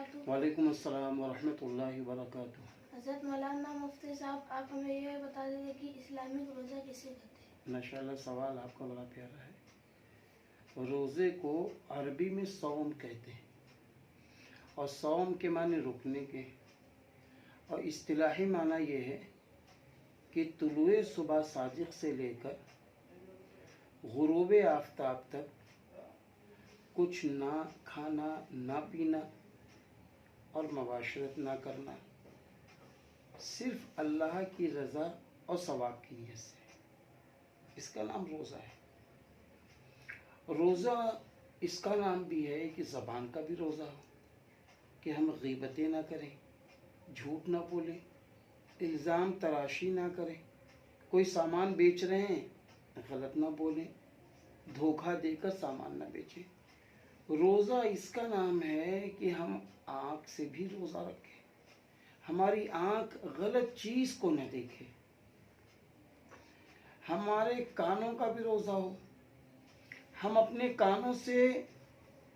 वबरकातुहू। वालेकुम अस्सलाम वरहमतुल्लाहि वबरकातुहू। हज़रत मौलाना मुफ्ती साहब, आप हमें यह बता दीजिए कि इस्लामिक रोज़ा किसे कहते हैं? माशाअल्लाह, सवाल आपका बड़ा प्यारा है। रोज़े को अरबी में सौम कहते हैं और सौम के माने रुकने के, और इस्तिलाही माना ये है कि तुलुए सुबह सादिक से लेकर गुरूब आफ्ताब तक कुछ ना खाना ना पीना और मुबाशरत ना करना, सिर्फ अल्लाह की रज़ा और सवाब की नीयत से, इसका नाम रोज़ा है। रोज़ा इसका नाम भी है कि ज़बान का भी रोज़ा हो, कि हम गीबतें ना करें, झूठ ना बोलें, इल्ज़ाम तराशी ना करें, कोई सामान बेच रहे हैं गलत ना बोलें, धोखा देकर सामान ना बेचें। रोज़ा इसका नाम है कि हम आँख से भी रोज़ा रखें, हमारी आँख गलत चीज़ को न देखे, हमारे कानों का भी रोज़ा हो, हम अपने कानों से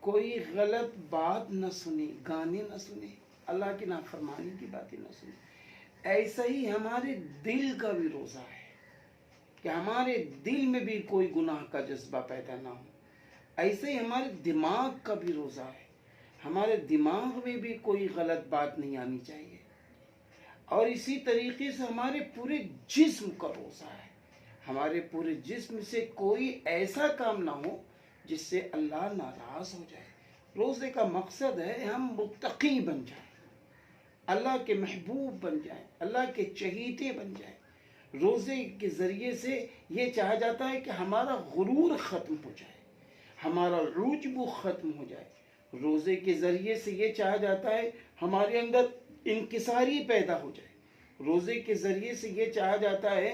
कोई गलत बात न सुने, गाने न सुने, अल्लाह की नाफरमानी की बातें न सुने। ऐसा ही हमारे दिल का भी रोज़ा है कि हमारे दिल में भी कोई गुनाह का जज्बा पैदा ना हो। ऐसे ही हमारे दिमाग का भी रोज़ा है, हमारे दिमाग में भी कोई गलत बात नहीं आनी चाहिए। और इसी तरीके से हमारे पूरे जिस्म का रोज़ा है, हमारे पूरे जिस्म से कोई ऐसा काम ना हो जिससे अल्लाह नाराज़ हो जाए। रोज़े का मकसद है हम मुत्तकी बन जाएं, अल्लाह के महबूब बन जाएं, अल्लाह के चहीते बन जाएं। रोज़े के ज़रिए से ये चाहा जाता है कि हमारा गुरूर ख़त्म हो जाए, हमारा उज्ब ख़त्म हो जाए। रोज़े के ज़रिए से ये चाहा जाता है हमारे अंदर इंकिसारी पैदा हो जाए। रोज़े के ज़रिए से ये चाहा जाता है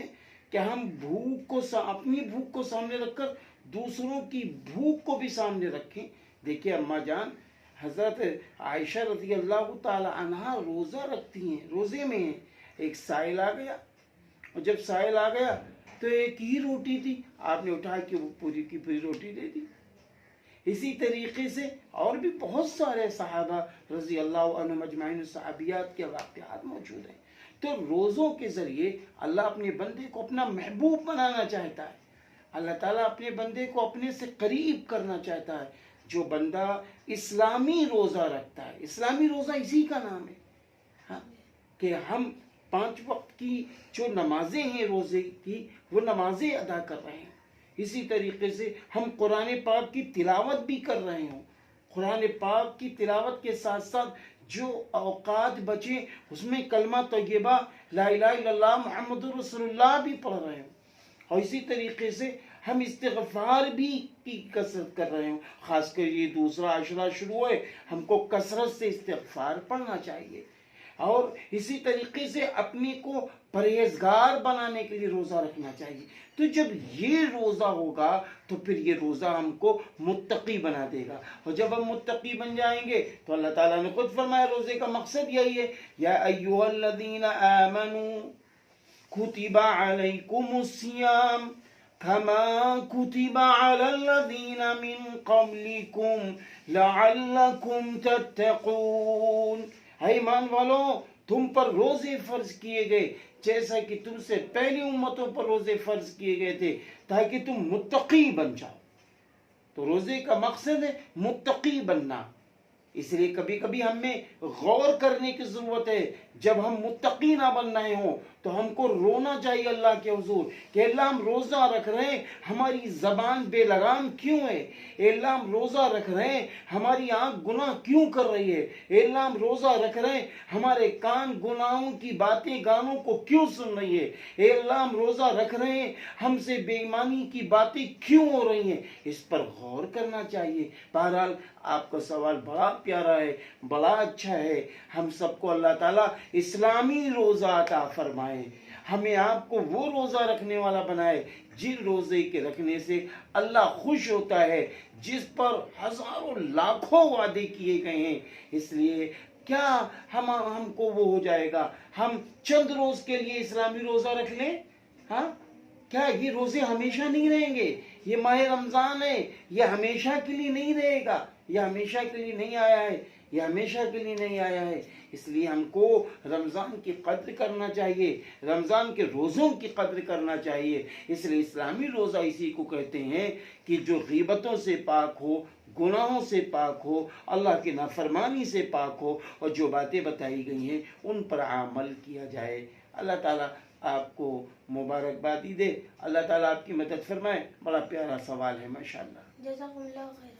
कि हम अपनी भूख को सामने रखकर दूसरों की भूख को भी सामने रखें। देखिए अम्मा जान हज़रत आयशा रज़ी अल्लाह ताला अन्हा रोज़ा रखती हैं, रोज़े में हैं। एक साइल आ गया, और जब साइल आ गया तो एक ही रोटी थी, आपने उठा के वो पूरी की पूरी रोटी दे दी। इसी तरीके से और भी बहुत सारे सहाबा रज़ी अल्लाह अन्हुम अजमाइन सहाबियात के वाक़यात मौजूद हैं। तो रोज़ों के ज़रिए अल्लाह अपने बंदे को अपना महबूब बनाना चाहता है, अल्लाह ताला अपने बंदे को अपने से करीब करना चाहता है। जो बंदा इस्लामी रोज़ा रखता है, इस्लामी रोज़ा इसी का नाम है, हाँ, कि हम 5 वक्त की जो नमाजें हैं रोज़े की, वो नमाजें अदा कर रहे हैं। इसी तरीके से हम कुरान पाक की तिलावत भी कर रहे हों, कुरान पाक की तिलावत के साथ साथ जो औकात बचे उसमें कलमा तय्यबा ला इलाहा इल्लल्लाह मुहम्मदुर रसूलुल्लाह भी पढ़ रहे हों, और इसी तरीके से हम इस्तिग़फ़ार भी की कसरत कर रहे हों। ख़ासकर ये दूसरा अशरा शुरू है, हमको कसरत से इस्तिग़फ़ार पढ़ना चाहिए। और इसी तरीके से अपने को परहेजगार बनाने के लिए रोज़ा रखना चाहिए। तो जब ये रोज़ा होगा तो फिर ये रोज़ा हमको मुत्तकी बना देगा, और जब हम मुत्तकी बन जाएंगे तो अल्लाह ताला ने खुद फरमाया रोज़े का मकसद यही है, या अय्युहल्लज़ीना आमनू कुतिबा अलैकुमुस्सियाम कमा कुतिबा अलल्लज़ीना मिन क़ब्लिकुम लअल्लकुम तत्तक़ून। है ईमान वालों, तुम पर रोजे फर्ज किए गए जैसा कि तुमसे पहली उम्मतों पर रोजे फर्ज किए गए थे, ताकि तुम मुत्तकी बन जाओ। तो रोजे का मकसद है मुत्तकी बनना। इसलिए कभी कभी हमें गौर करने की ज़रूरत है। जब हम मुत्तकी ना बन रहे हों तो हमको रोना चाहिए अल्लाह के हुजूर कि अल्लाह हम रोज़ा रख रहे हैं, हमारी ज़बान बेलगाम क्यों है? अल्लाह हम रोज़ा रख रहे हैं, हमारी आँख गुनाह क्यों कर रही है? अल्लाह हम रोज़ा रख रहे हैं, हमारे कान गुनाहों की बातें गानों को क्यों सुन रही है? अल्लाह हम रोज़ा रख रहे हैं, हमसे बेईमानी की बातें क्यों हो रही हैं? इस पर गौर करना चाहिए। बहरहाल आपका सवाल बड़ा प्यारा है, बड़ा अच्छा है। हम सबको अल्लाह ताला इस्लामी रोज़ा अता फरमाए, हमें आपको वो रोज़ा रखने वाला बनाए जिन रोज़े के रखने से अल्लाह खुश होता है, जिस पर हज़ारों लाखों वादे किए गए हैं। इसलिए क्या हमको वो हो जाएगा हम चंद रोज़ के लिए इस्लामी रोज़ा रख लें? हाँ, क्या ये रोज़े हमेशा नहीं रहेंगे? ये माह रमज़ान है, ये हमेशा के लिए नहीं रहेगा। یہ ہمیشہ کے لیے نہیں آیا ہے، یہ ہمیشہ کے لیے نہیں آیا ہے۔ اس لیے ہم کو رمضان کی قدر کرنا چاہیے، رمضان کے روزوں کی قدر کرنا چاہیے۔ اس لیے اسلامی روزہ اسی کو کہتے ہیں کہ جو غیبتوں سے پاک ہو، گناہوں سے پاک ہو، اللہ کی نافرمانی سے پاک ہو، اور جو باتیں بتائی گئی ہیں ان پر عمل کیا جائے۔ اللہ تعالیٰ آپ کو مبارکبادی دے، اللہ تعالیٰ آپ کی مدد فرمائے۔ بڑا پیارا سوال ہے، ماشاءاللہ۔ جزاکم اللہ خیر۔